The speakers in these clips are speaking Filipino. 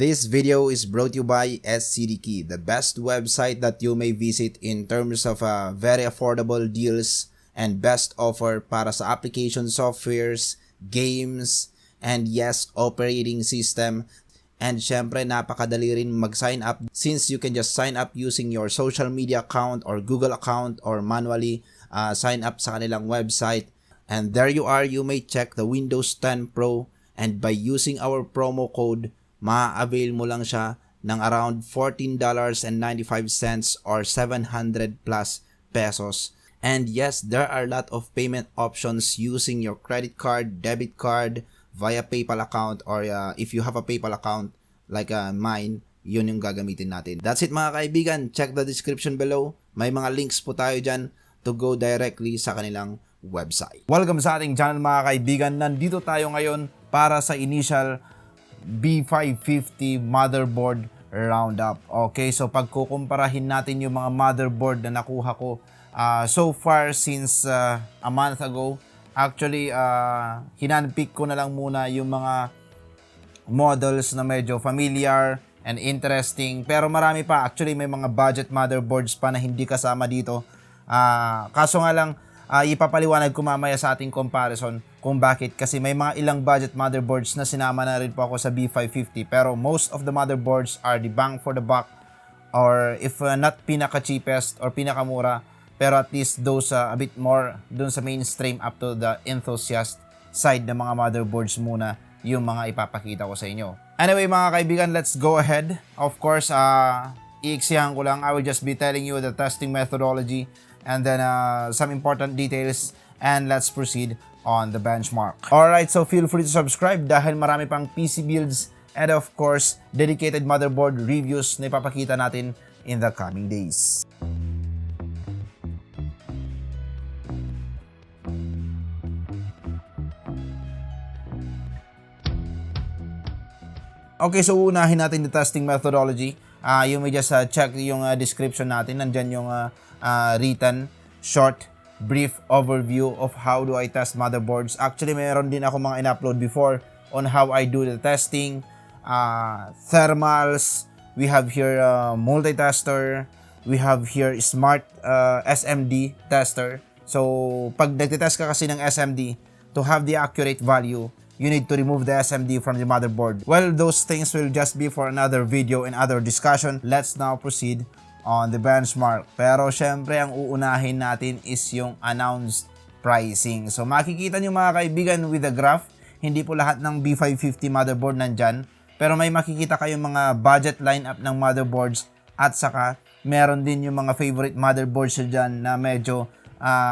This video is brought to you by SCDKey, the best website that you may visit in terms of very affordable deals and best offer para sa application softwares, games, and yes, operating system. And syempre, napakadali rin mag-sign up since you can just sign up using your social media account or Google account or manually sign up sa kanilang website. And there you are, you may check the Windows 10 Pro, and by using our promo code, ma-avail mo lang siya ng around $14.95 or 700 plus pesos. And yes, there are a lot of payment options using your credit card, debit card, via PayPal account, or if you have a PayPal account like mine, yun yung gagamitin natin. That's it mga kaibigan. Check the description below. May mga links po tayo dyan to go directly sa kanilang website. Welcome sa ating channel mga kaibigan. Nandito tayo ngayon para sa initial B550 Motherboard Roundup. Okay, so pagkukumparahin natin yung mga motherboard na nakuha ko so far since a month ago. Actually, hinanpick ko na lang muna yung mga models na medyo familiar and interesting. Pero marami pa. Actually, may mga budget motherboards pa na hindi kasama dito. Kaso nga lang, ipapaliwanag ko mamaya sa ating comparison kung bakit. Kasi may mga ilang budget motherboards na sinama na rin po ako sa B550. Pero most of the motherboards are the bang for the buck. Or if not pinaka-cheapest or pinakamura, pero at least those a bit more dun sa mainstream up to the enthusiast side ng mga motherboards muna yung mga ipapakita ko sa inyo. Anyway mga kaibigan, let's go ahead. Of course, iiksihan ko lang. I will just be telling you the testing methodology and then some important details, and let's proceed on the benchmark. Alright, so feel free to subscribe dahil marami pang PC builds and of course, dedicated motherboard reviews na ipapakita natin in the coming days. Okay, so unahin natin the testing methodology. You may just check yung description natin. Nandyan yung written, short, brief overview of how do I test motherboards. Actually, mayroon din ako mga in-upload before on how I do the testing. Thermals, we have here multi-tester, we have here smart SMD tester. So, pag nagtitest ka kasi ng SMD, to have the accurate value, you need to remove the SMD from the motherboard. Well, those things will just be for another video and other discussion. Let's now proceed on the benchmark. Pero syempre, ang uunahin natin is yung announced pricing. So makikita nyo mga kaibigan with the graph, hindi po lahat ng B550 motherboard nandyan. Pero may makikita kayong mga budget lineup ng motherboards at saka meron din yung mga favorite motherboards dyan na medyo,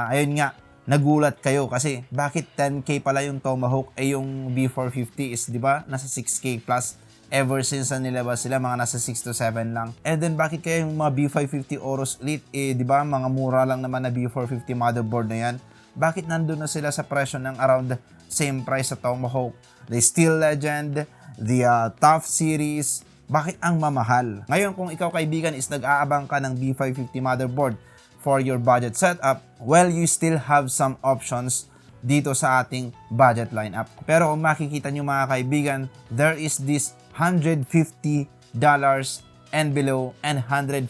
ayun nga, nagulat kayo kasi bakit 10K pala yung Tomahawk yung B450 is, di ba, nasa 6K plus ever since na nilabas sila, mga nasa 6 to 7 lang. And then bakit kaya yung mga B550 Aorus Elite, di ba, mga mura lang naman na B450 motherboard na yan, bakit nandun na sila sa presyo ng around same price sa Tomahawk? The Steel Legend, the Tough Series, bakit ang mamahal? Ngayon kung ikaw kaibigan is nag-aabang ka ng B550 motherboard for your budget setup, well, you still have some options dito sa ating budget lineup. Pero kung makikita nyo mga kaibigan, there is this $150 and below and $155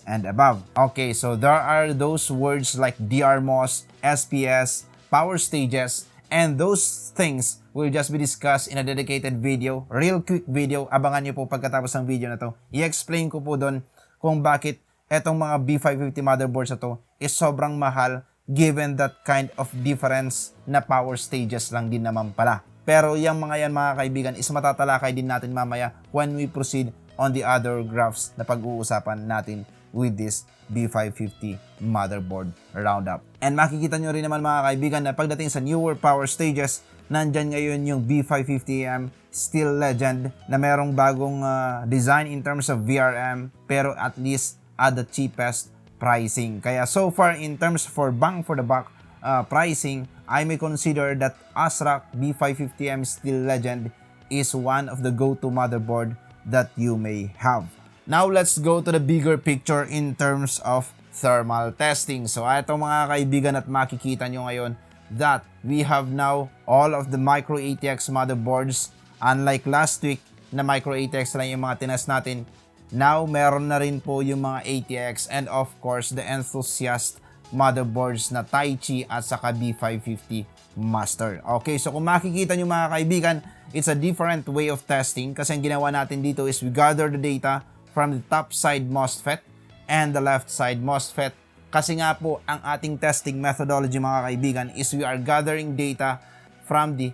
and above. Okay, so there are those words like DRMOS, SPS, power stages, and those things will just be discussed in a dedicated video, real quick video. Abangan nyo po pagkatapos ng video na to. I-explain ko po doon kung bakit etong mga B550 motherboards na to is sobrang mahal given that kind of difference na power stages lang din naman pala. Pero yung mga yan mga kaibigan is matatalakay din natin mamaya when we proceed on the other graphs na pag-uusapan natin with this B550 motherboard roundup. And makikita nyo rin naman mga kaibigan na pagdating sa newer power stages, nandyan ngayon yung B550M Steel Legend na merong bagong design in terms of VRM pero at least at the cheapest pricing. Kaya so far in terms for bang for the buck pricing, I may consider that ASRock B550M Steel Legend is one of the go-to motherboard that you may have. Now let's go to the bigger picture in terms of thermal testing. So ito mga kaibigan at makikita nyo ngayon that we have now all of the micro ATX motherboards. Unlike last week, na micro ATX lang yung mga tinas natin. Now, meron na rin po yung mga ATX and of course, the Enthusiast motherboards na Taichi at saka B550 Master. Okay, so kung makikita nyo mga kaibigan, it's a different way of testing kasi ang ginawa natin dito is we gather the data from the top side MOSFET and the left side MOSFET. Kasi nga po, ang ating testing methodology mga kaibigan is we are gathering data from the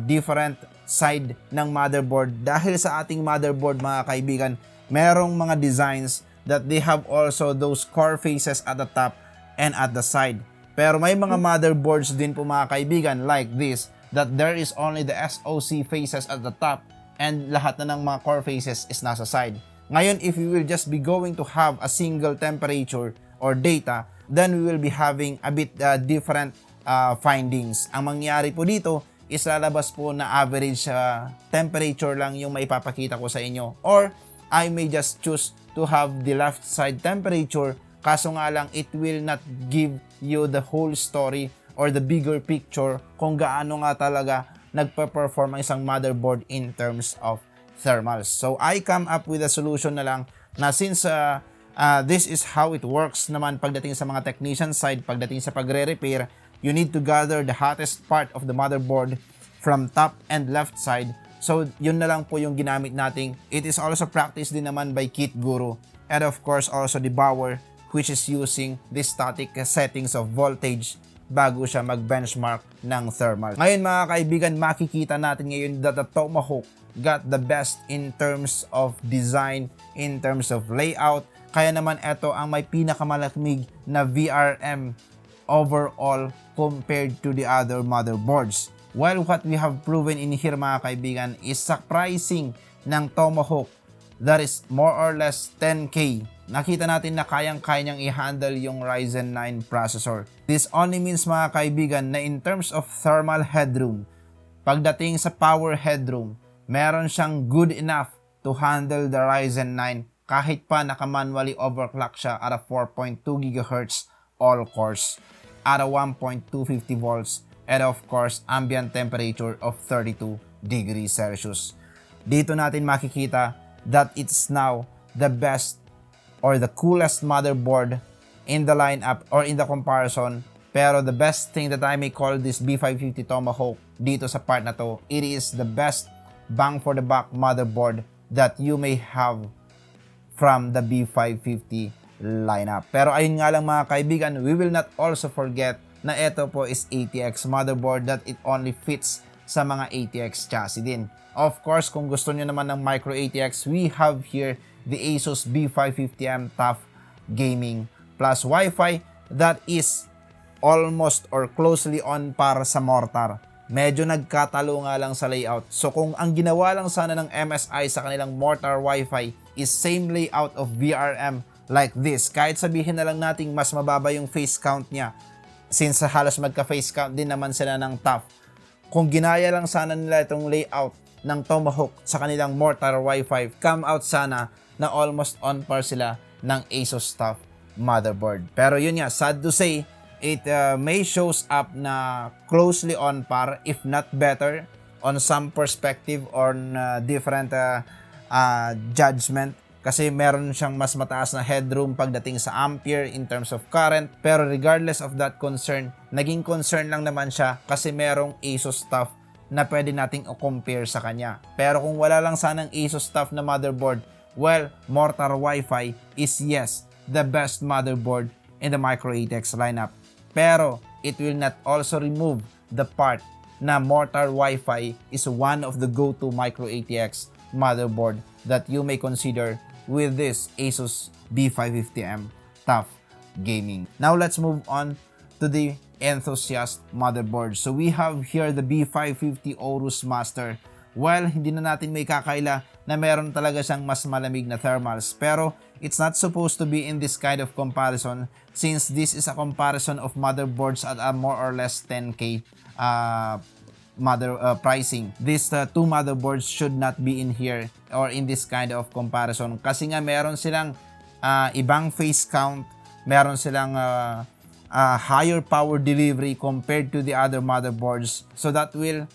different side ng motherboard. Dahil sa ating motherboard mga kaibigan, merong mga designs that they have also those core faces at the top and at the side. Pero may mga motherboards din po mga kaibigan like this that there is only the SoC faces at the top and lahat na ng mga core faces is nasa side. Ngayon, if we will just be going to have a single temperature or data, then we will be having a bit different findings. Ang mangyari po dito is lalabas po na average temperature lang yung maipapakita ko sa inyo. Or I may just choose to have the left side temperature, kaso nga lang it will not give you the whole story or the bigger picture kung gaano nga talaga nagpe-perform ang isang motherboard in terms of thermals. So I come up with a solution na lang na since this is how it works naman pagdating sa mga technician side, pagdating sa pagre-repair, you need to gather the hottest part of the motherboard from top and left side. So yun na lang po yung ginamit nating. It is also practiced din naman by kitguru and of course also the Bermor, which is using the static settings of voltage bago siya mag-benchmark ng thermal. Ngayon mga kaibigan, makikita natin ngayon that the Tomahawk got the best in terms of design, in terms of layout. Kaya naman ito ang may pinakamalamig na VRM overall compared to the other motherboards. While what we have proven in here mga kaibigan is sa pricing ng Tomahawk that is more or less 10K. Nakita natin na kayang-kaya niyang i-handle yung Ryzen 9 processor. This only means mga kaibigan na in terms of thermal headroom, pagdating sa power headroom, meron siyang good enough to handle the Ryzen 9 kahit pa naka-manually overclock siya at a 4.2 GHz all cores, at a 1.250 volts, and of course, ambient temperature of 32 degrees Celsius. Dito natin makikita that it's now the best or the coolest motherboard in the lineup or in the comparison. Pero the best thing that I may call this B550 Tomahawk dito sa part na to, it is the best bang for the buck motherboard that you may have from the B550 lineup. Pero ayun nga lang mga kaibigan, we will not also forget na ito po is ATX motherboard that it only fits sa mga ATX chassis din. Of course, kung gusto nyo naman ng micro ATX, we have here the Asus B550M Tough Gaming plus Wi-Fi that is almost or closely on par sa Mortar. Medyo nagkatalo nga lang sa layout. So kung ang ginawa lang sana ng MSI sa kanilang Mortar Wi-Fi is same layout of VRM like this, kahit sabihin na lang nating mas mababa yung face count niya, since halos magka-face count din naman sila ng Tough. Kung ginaya lang sana nila itong layout ng Tomahawk sa kanilang Mortar Wi-Fi, come out sana na almost on par sila ng Asus Tough motherboard. Pero yun nga, sad to say, it may shows up na closely on par, if not better, on some perspective on different judgment. Kasi meron siyang mas mataas na headroom pagdating sa ampere in terms of current. Pero regardless of that concern, naging concern lang naman siya kasi merong Asus Tough na pwede nating i-compare sa kanya. Pero kung wala lang sanang Asus Tough na motherboard, well, Mortar Wi-Fi is yes, the best motherboard in the micro ATX lineup. Pero it will not also remove the part na Mortar Wi-Fi is one of the go-to micro ATX motherboard that you may consider with this Asus B550M Tough Gaming. Now let's move on to the Enthusiast motherboard. So we have here the B550 Aorus Master. Well, hindi na natin may kakaila na meron talaga siyang mas malamig na thermals. Pero it's not supposed to be in this kind of comparison since this is a comparison of motherboards at a more or less 10K pricing. These two motherboards should not be in here or in this kind of comparison kasi nga meron silang ibang face count, meron silang higher power delivery compared to the other motherboards, so that will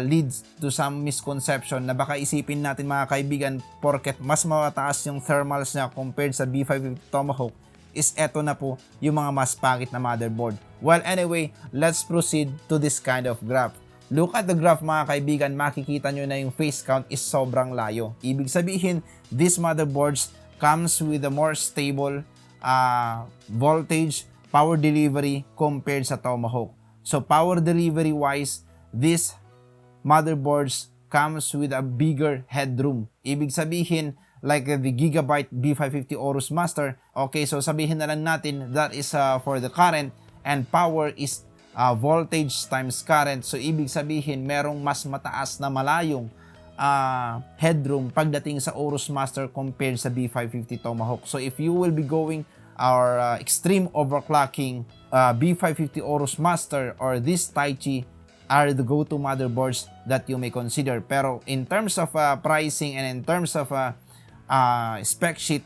leads to some misconception na baka isipin natin mga kaibigan, porket mas mataas yung thermals niya compared sa B550 Tomahawk, is eto na po yung mga mas pangit na motherboard. Well, anyway, let's proceed to this kind of graph. Look at the graph mga kaibigan, makikita nyo na yung phase count is sobrang layo. Ibig sabihin, these motherboards comes with a more stable voltage, power delivery compared sa Tomahawk. So power delivery wise, this motherboards comes with a bigger headroom. Ibig sabihin, like the Gigabyte B550 Aorus Master, okay, so sabihin na lang natin that is for the current, and power is voltage times current. So ibig sabihin, merong mas mataas na malayong headroom pagdating sa Aorus Master compared sa B550 Tomahawk. So if you will be going our extreme overclocking, B550 Aorus Master or this Taichi are the go-to motherboards that you may consider. Pero in terms of pricing and in terms of spec sheet,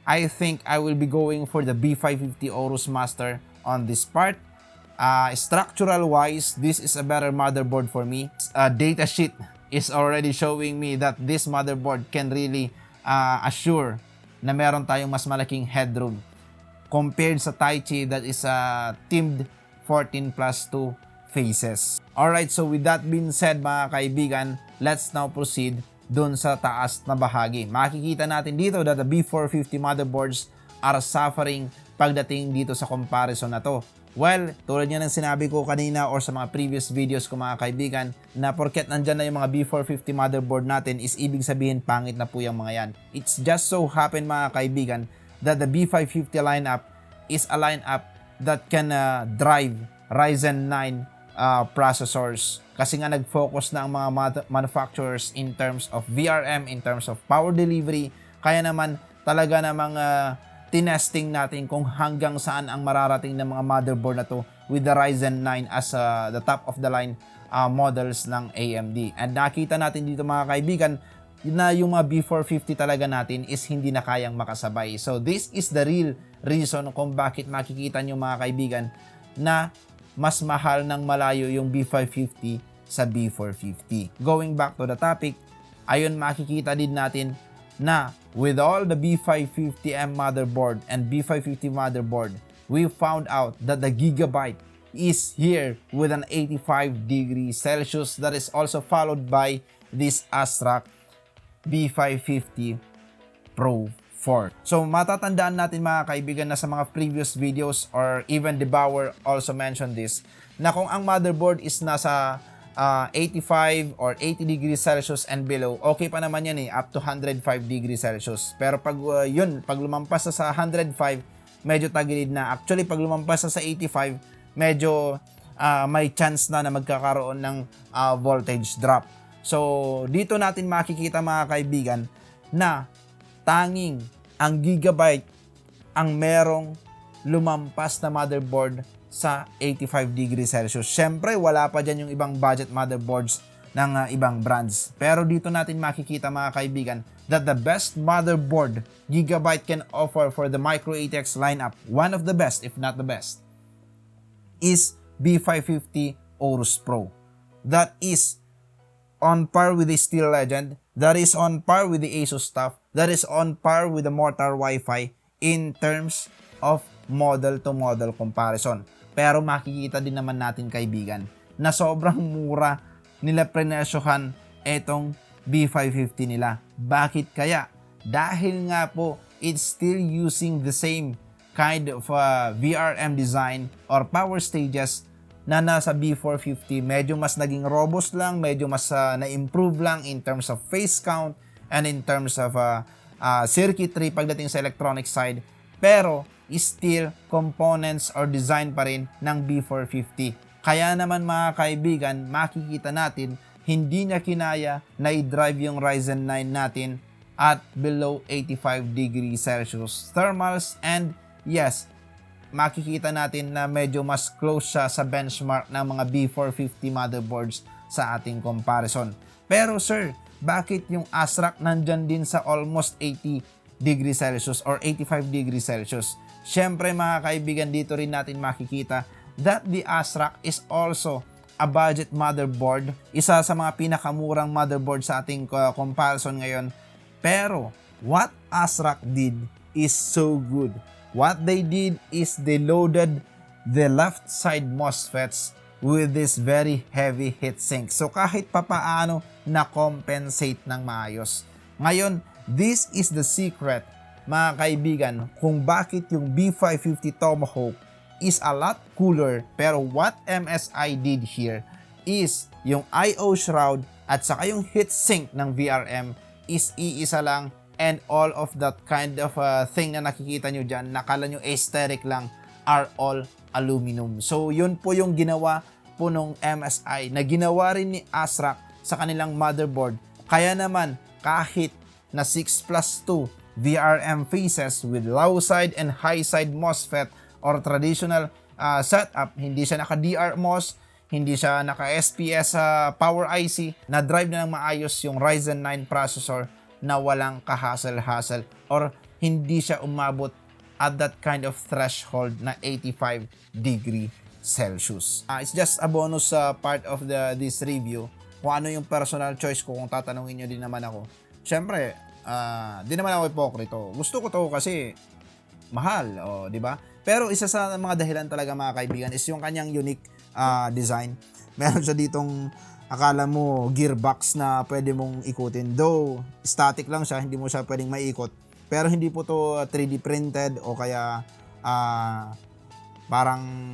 I think I will be going for the B550 Aorus Master on this part. Structural wise, this is a better motherboard for me. Data sheet is already showing me that this motherboard can really assure na meron tayong mas malaking headroom compared sa Taichi that is teamed 14 plus 2 phases. Alright, so with that being said mga kaibigan, let's now proceed dun sa taas na bahagi. Makikita natin dito that the B450 motherboards are suffering pagdating dito sa comparison na to. Well, tulad nga ng sinabi ko kanina or sa mga previous videos ko mga kaibigan, na porket nandyan na yung mga B450 motherboard natin is ibig sabihin pangit na po yung mga yan. It's just so happen mga kaibigan that the B550 lineup is a lineup that can drive Ryzen 9 processors. Kasi nga nag-focus na ang mga manufacturers in terms of VRM, in terms of power delivery. Kaya naman talaga namang tinesting natin kung hanggang saan ang mararating ng mga motherboard na to with the Ryzen 9 as the top of the line models ng AMD. And nakita natin dito mga kaibigan na yung mga B450 talaga natin is hindi na kayang makasabay. So this is the real reason kung bakit makikita nyo mga kaibigan na mas mahal ng malayo yung B550 sa B450. Going back to the topic, ayun makikita din natin na with all the B550M motherboard and B550 motherboard, we found out that the Gigabyte is here with an 85 degrees Celsius that is also followed by this ASRock B550 Pro 4. So matatandaan natin mga kaibigan na sa mga previous videos or even Debauer also mentioned this, na kung ang motherboard is nasa 85 or 80 degrees Celsius and below, okay pa naman yan up to 105 degrees Celsius. Pero pag pag lumampas sa 105, medyo tagilid na. Actually, pag lumampas sa 85, medyo may chance na magkakaroon ng voltage drop. So, dito natin makikita mga kaibigan na tanging ang Gigabyte ang merong lumampas na motherboard sa 85 degrees Celsius. Siyempre, wala pa dyan yung ibang budget motherboards ng ibang brands. Pero dito natin makikita mga kaibigan that the best motherboard Gigabyte can offer for the Micro ATX lineup, one of the best, if not the best, is B550 Aorus Pro. That is on par with the Steel Legend, that is on par with the Asus stuff, that is on par with the Mortar Wi-Fi in terms of model-to-model comparison. Pero makikita din naman natin kaibigan na sobrang mura nila prenesyohan etong B550 nila. Bakit kaya? Dahil nga po, it's still using the same kind of VRM design or power stages na nasa B450. Medyo mas naging robust lang, medyo mas na-improve lang in terms of phase count and in terms of circuitry pagdating sa electronic side. Pero still components or design pa rin ng B450. Kaya naman mga kaibigan, makikita natin hindi niya kinaya na i-drive yung Ryzen 9 natin at below 85 degrees Celsius thermals, and yes, makikita natin na medyo mas close siya sa benchmark ng mga B450 motherboards sa ating comparison. Pero sir, bakit yung ASRock nandyan din sa almost 80 degrees Celsius or 85 degrees Celsius? Siyempre mga kaibigan, dito rin natin makikita that the ASRock is also a budget motherboard. Isa sa mga pinakamurang motherboard sa ating comparison ngayon. Pero, what ASRock did is so good. What they did is they loaded the left side MOSFETs with this very heavy heatsink. So, kahit papaano na-compensate ng maayos. Ngayon, this is the secret, mga kaibigan, kung bakit yung B550 Tomahawk is a lot cooler. Pero what MSI did here is yung I/O shroud at saka yung heatsink ng VRM is iisa lang, and all of that kind of thing na nakikita nyo dyan, nakala nyo aesthetic lang, are all aluminum. So yun po yung ginawa po nung MSI na ginawa rin ni ASRock sa kanilang motherboard. Kaya naman kahit na 6+2 VRM phases with low side and high side MOSFET or traditional setup, hindi siya naka DR MOS, hindi siya naka SPS power IC, na drive na ng maayos yung Ryzen 9 processor na walang kahassle-hassle, or hindi siya umabot at that kind of threshold na 85 degree Celsius. It's just a bonus part of this review kung ano yung personal choice ko, kung tatanungin nyo din naman ako. Siyempre, di naman ako hipokrito. Gusto ko to kasi mahal, di ba? Pero isa sa mga dahilan talaga, mga kaibigan, is yung kanyang unique design. Meron siya ditong akala mo gearbox na pwede mong ikutin. Though static lang siya, hindi mo siya pwedeng maiikot. Pero hindi po to 3D printed o kaya parang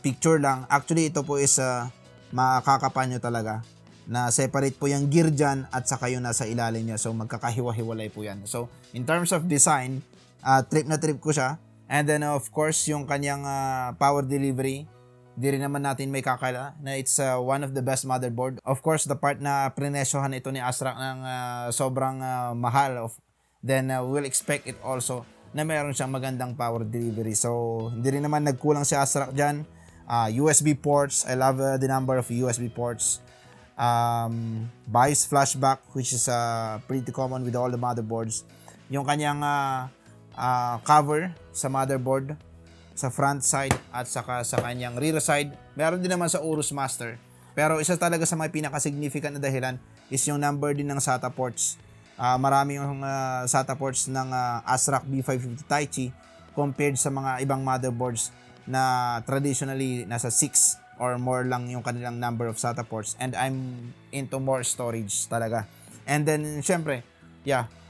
picture lang. Actually, ito po is makakapanyo talaga. Na separate po yung gear dyan at saka yung nasa ilalim niya. So magkakahiwa-hiwalay po yan. So in terms of design, trip na trip ko siya. And then of course yung kanyang power delivery, di rin naman natin may kakala na it's one of the best motherboard. Of course, the part na prinesyohan ito ni ASRock ng sobrang mahal, then we'll expect it also na meron siyang magandang power delivery. So hindi rin naman nagkulang si ASRock dyan. USB ports, I love the number of USB ports. BIOS flashback, which is pretty common with all the motherboards. Yung kanyang cover sa motherboard sa front side at saka sa kanyang rear side. Meron din naman sa Urus Master. Pero isa talaga sa mga pinaka-significant na dahilan is yung number din ng SATA ports. Marami yung SATA ports ng ASRock B550 Taichi compared sa mga ibang motherboards na traditionally nasa 6 or more lang yung kanilang number of SATA ports, and I'm into more storage talaga. And then syempre,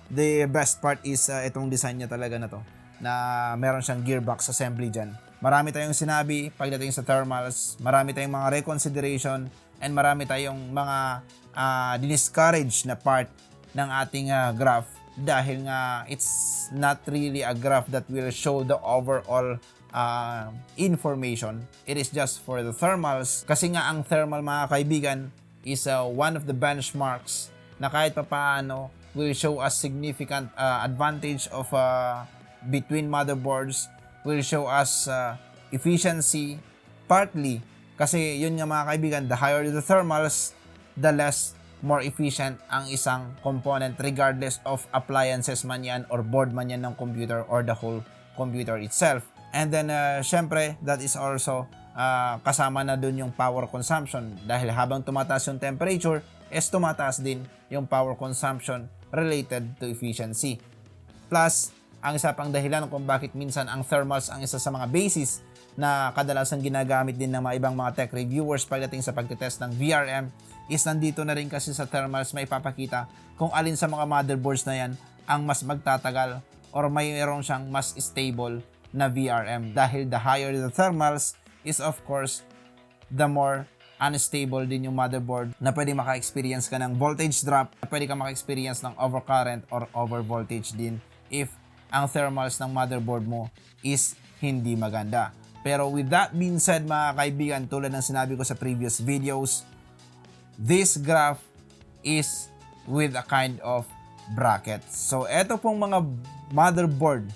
the best part is itong design niya talaga na to, na meron siyang gearbox assembly dyan. Marami tayong sinabi pagdating sa thermals, marami tayong mga reconsideration, and marami tayong mga diniscourage na part ng ating graph, dahil nga it's not really a graph that will show the overall information. It is just for the thermals, kasi nga ang thermal, mga kaibigan, is one of the benchmarks na kahit papaano will show us significant advantage of between motherboards, will show us efficiency, partly kasi yun nga, mga kaibigan, the higher the thermals, the less more efficient ang isang component, regardless of appliances man yan or board man yan ng computer or the whole computer itself. And then syempre, that is also kasama na dun yung power consumption, dahil habang tumataas yung temperature, is tumataas din yung power consumption related to efficiency. Plus, ang isa pang dahilan kung bakit minsan ang thermals ang isa sa mga basis na kadalasan ginagamit din ng mga ibang mga tech reviewers pagdating sa pagtitest ng VRM, is nandito na rin kasi sa thermals may papakita kung alin sa mga motherboards na yan ang mas magtatagal or mayroon siyang mas stable na VRM, dahil the higher the thermals is of course the more unstable din yung motherboard, na pwede maka-experience ka ng voltage drop, pwede ka maka-experience ng overcurrent or overvoltage din if ang thermals ng motherboard mo is hindi maganda. Pero with that being said, mga kaibigan, tulad ng sinabi ko sa previous videos, this graph is with a kind of bracket. So eto pong mga motherboard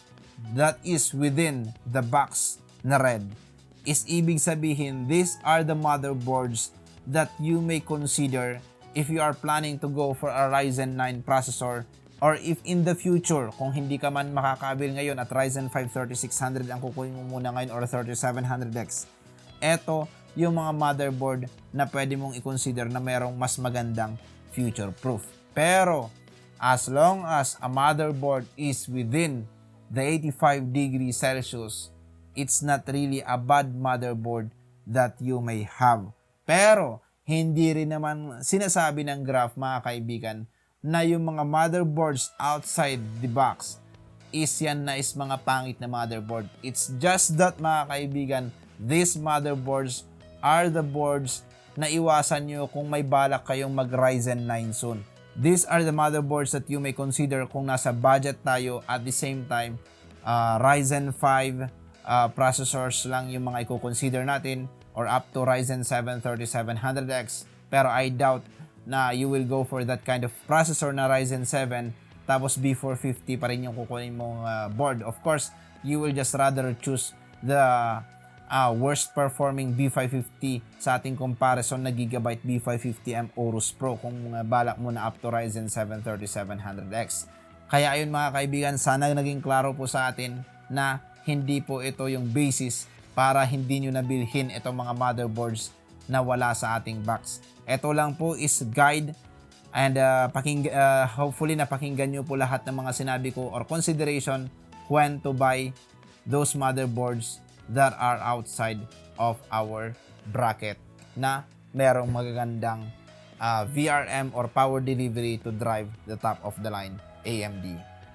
that is within the box na red, is ibig sabihin these are the motherboards that you may consider if you are planning to go for a Ryzen 9 processor, or if in the future, kung hindi ka man makakabil ngayon at Ryzen 5 3600 ang kukunin mo muna ngayon or 3700X, eto yung mga motherboard na pwede mong i-consider na merong mas magandang future proof. Pero as long as a motherboard is within the 85 degrees Celsius, it's not really a bad motherboard that you may have. Pero hindi rin naman sinasabi ng graph, mga kaibigan, na yung mga motherboards outside the box is yan na is mga pangit na motherboard. It's just that, mga kaibigan, these motherboards are the boards na iwasan nyo kung may balak kayong mag Ryzen 9 soon. These are the motherboards that you may consider kung nasa budget tayo. At the same time, Ryzen 5 processors lang yung mga i-consider natin, or up to Ryzen 7 3700X. Pero I doubt na you will go for that kind of processor na Ryzen 7 tapos B450 pa rin yung kukunin mong board. Of course, you will just rather choose the worst performing B550 sa ating comparison na Gigabyte B550M Aorus Pro kung balak mo na up to Ryzen 7 3700X. Kaya ayun, mga kaibigan, sana naging klaro po sa atin na hindi po ito yung basis para hindi nyo nabilhin itong mga motherboards na wala sa ating box. Ito lang po is guide, and hopefully napakinggan nyo po lahat ng mga sinabi ko or consideration when to buy those motherboards that are outside of our bracket na merong magagandang VRM or power delivery to drive the top of the line AMD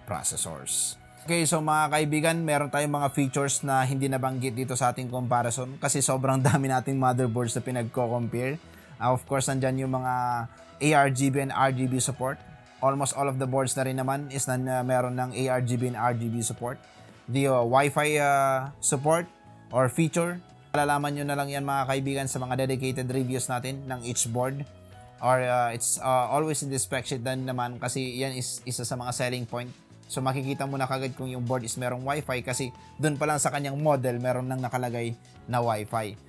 processors. Okay, so mga kaibigan, meron tayong mga features na hindi nabanggit dito sa ating comparison kasi sobrang dami nating motherboards na pinagko-compare. Of course, nandyan yung mga ARGB and RGB support. Almost all of the boards na rin naman is na meron ng ARGB and RGB support. The Wi-Fi support or feature, malalaman nyo na lang yan, mga kaibigan, sa mga dedicated reviews natin ng each board. Or it's always in the spec sheet din naman kasi yan is isa sa mga selling point. So makikita mo na kagad kung yung board is merong Wi-Fi kasi doon pa lang sa kanyang model meron nang nakalagay na Wi-Fi.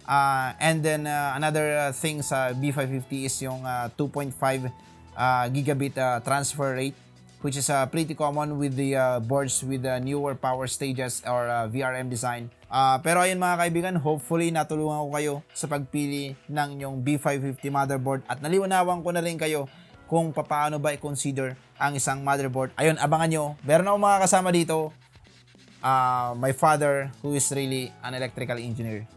And then another thing sa B550 is yung 2.5 gigabit transfer rate, which is pretty common with the boards with the newer power stages or VRM design. Pero ayun, mga kaibigan, hopefully natulungan ko kayo sa pagpili ng yung B550 motherboard at naliwanawan ko na rin kayo kung paano ba i-consider ang isang motherboard. Ayun, abangan nyo. Meron akong mga kasama dito. My father, who is really an electrical engineer,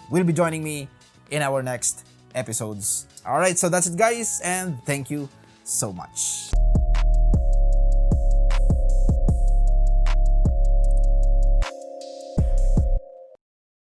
will be joining me in our next episodes. Alright, so that's it, guys, and thank you so much.